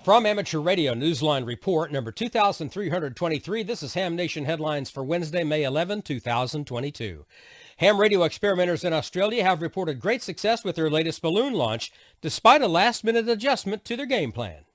From Amateur Radio Newsline Report number 2323, this is Ham Nation headlines for Wednesday, May 11, 2022. Ham radio experimenters in Australia have reported great success with their latest balloon launch, despite a last-minute adjustment to their game plan.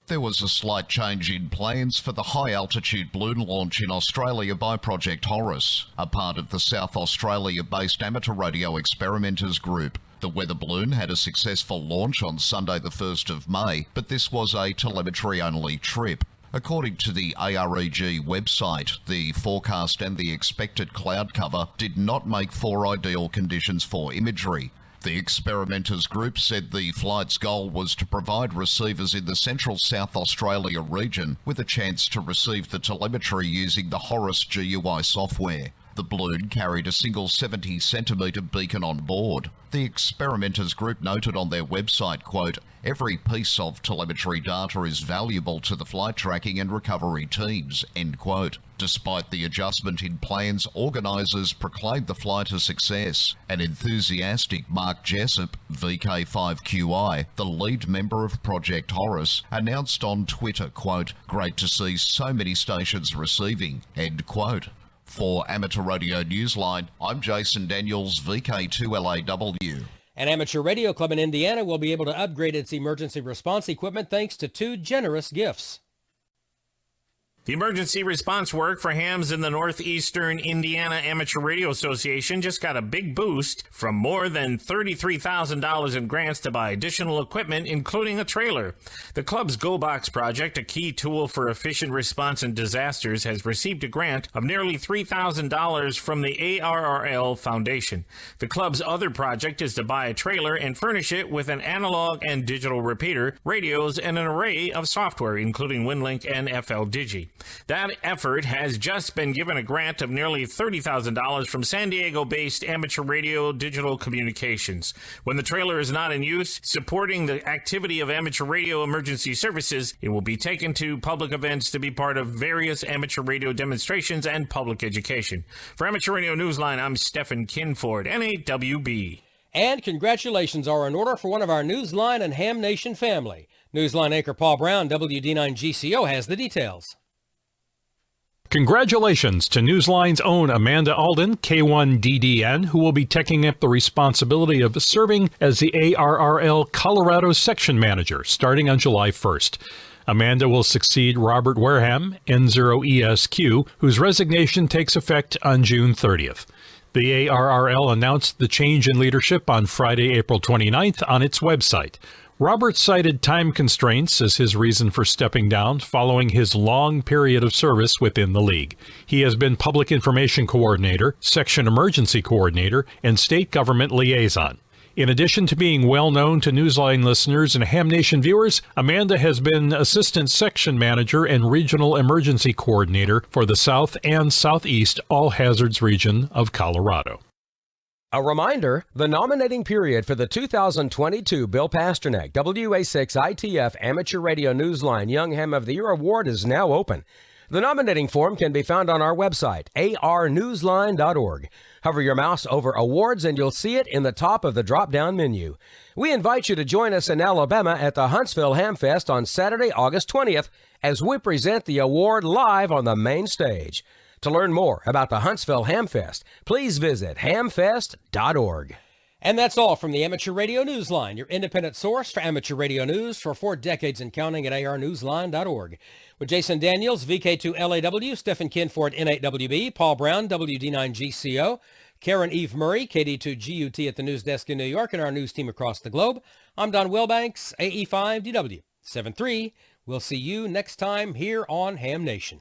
There was a slight change in plans for the high-altitude balloon launch in Australia by Project Horus, a part of the South Australia-based amateur radio experimenters group. The weather balloon had a successful launch on Sunday the 1st of May, but this was a telemetry-only trip. According to the ARRL website, the forecast and the expected cloud cover did not make for ideal conditions for imagery. The experimenters group said the flight's goal was to provide receivers in the central South Australia region with a chance to receive the telemetry using the Horus GUI software. The balloon carried a single 70-centimetre beacon on board. The experimenters group noted on their website, quote, "Every piece of telemetry data is valuable to the flight tracking and recovery teams," end quote. Despite the adjustment in plans, organisers proclaimed the flight a success. An enthusiastic Mark Jessup, VK5QI, the lead member of Project Horus, announced on Twitter, quote, "Great to see so many stations receiving," end quote. For Amateur Radio Newsline, I'm Jason Daniels, VK2LAW. An amateur radio club in Indiana will be able to upgrade its emergency response equipment thanks to 2 generous gifts. The emergency response work for hams in the Northeastern Indiana Amateur Radio Association just got a big boost from more than $33,000 in grants to buy additional equipment, including a trailer. The club's Go Box project, a key tool for efficient response in disasters, has received a grant of nearly $3,000 from the ARRL Foundation. The club's other project is to buy a trailer and furnish it with an analog and digital repeater, radios, and an array of software, including WinLink and FL-Digi. That effort has just been given a grant of nearly $30,000 from San Diego-based Amateur Radio Digital Communications. When the trailer is not in use, supporting the activity of amateur radio emergency services, it will be taken to public events to be part of various amateur radio demonstrations and public education. For Amateur Radio Newsline, I'm Stephen Kinford, NAWB. And congratulations are in order for one of our Newsline and Ham Nation family. Newsline anchor Paul Brown, WD9GCO, has the details. Congratulations to Newsline's own Amanda Alden, K1DDN, who will be taking up the responsibility of serving as the ARRL Colorado section manager starting on July 1st. Amanda will succeed Robert Wareham, N0ESQ, whose resignation takes effect on June 30th. The ARRL announced the change in leadership on Friday, April 29th on its website. Robert cited time constraints as his reason for stepping down following his long period of service within the league. He has been Public Information Coordinator, Section Emergency Coordinator, and State Government Liaison. In addition to being well known to Newsline listeners and Ham Nation viewers, Amanda has been Assistant Section Manager and Regional Emergency Coordinator for the South and Southeast All Hazards region of Colorado. A reminder, the nominating period for the 2022 Bill Pasternak WA6 ITF Amateur Radio Newsline Young Ham of the Year Award is now open. The nominating form can be found on our website, arnewsline.org. Hover your mouse over Awards and you'll see it in the top of the drop-down menu. We invite you to join us in Alabama at the Huntsville Ham Fest on Saturday, August 20th, as we present the award live on the main stage. To learn more about the Huntsville Hamfest, please visit hamfest.org. And that's all from the Amateur Radio Newsline, your independent source for amateur radio news for 4 decades and counting at arnewsline.org. With Jason Daniels, VK2LAW, Stephen Kinford, N8WB, Paul Brown, WD9GCO, Karen Eve Murray, KD2GUT at the news desk in New York, and our news team across the globe, I'm Don Wilbanks, AE5DW 73. We'll see you next time here on Ham Nation.